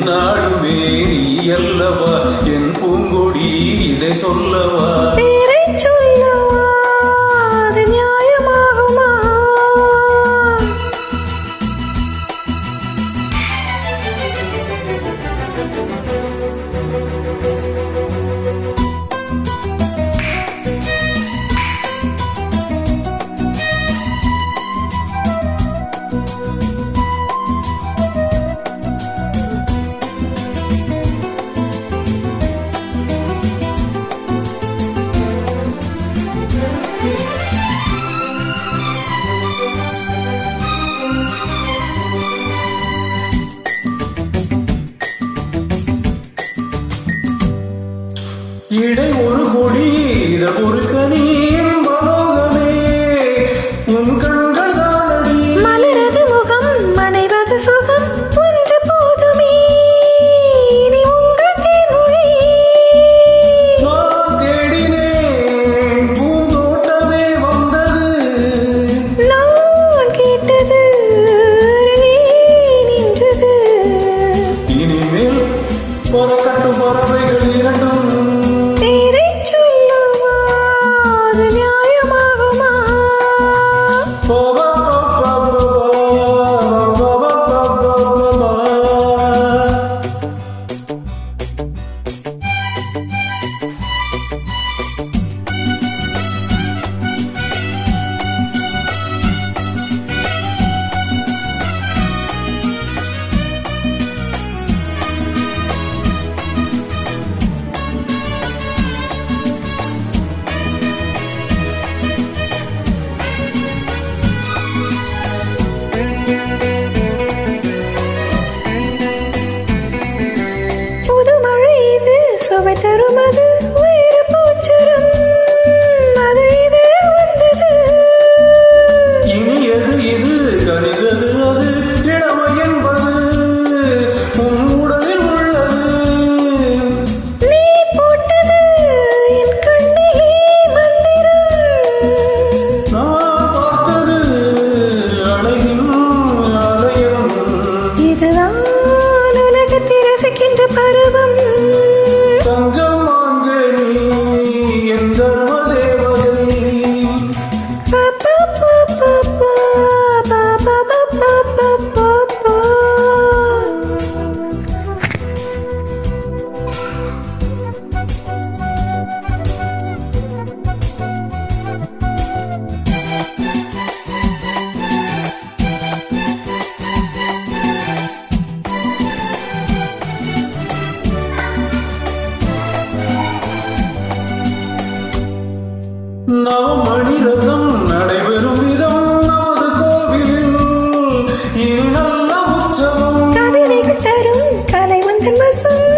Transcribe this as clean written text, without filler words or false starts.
என்னாலுமே நீ அல்லவா என் பூங்கொடி இதை சொல்லவா இடை ஒரு கொடி இதழ் ஒரு கனி என்பலோகமே உன் கண்கள் தானடி மலரது முகம் மனைவது சுகம் ஒன்று போதுமே நீ உங்கள் தேன்மொழி நான் தேடினேன் பூந்தோட்டமே வந்தது நான் கேட்டது நின்றது இனிமேல் பறக்கட்டு பறவைகள் இரண்டும் சுவை தருமது உயிர் பூச்சரம் அது இதழ வந்தது இனியது இது கனிதது அது இளமை என்பது உன் உடலில் உள்ளது நீ போட்டது என் கண்ணிலே மந்திரம் நான் பார்த்தது அழகின் ஆலயம் இதுதான் உலகத்தை ரசிக்கின்ற பருவம் தங்கம் வாங்க நீ என் தர்ம தேவதை நவமணிரதம் நடைபெறும் விதம் நமது கோவிலில் நல்ல உற்சவம் கவிதைகள் தரும் கலை வந்தன் வசம்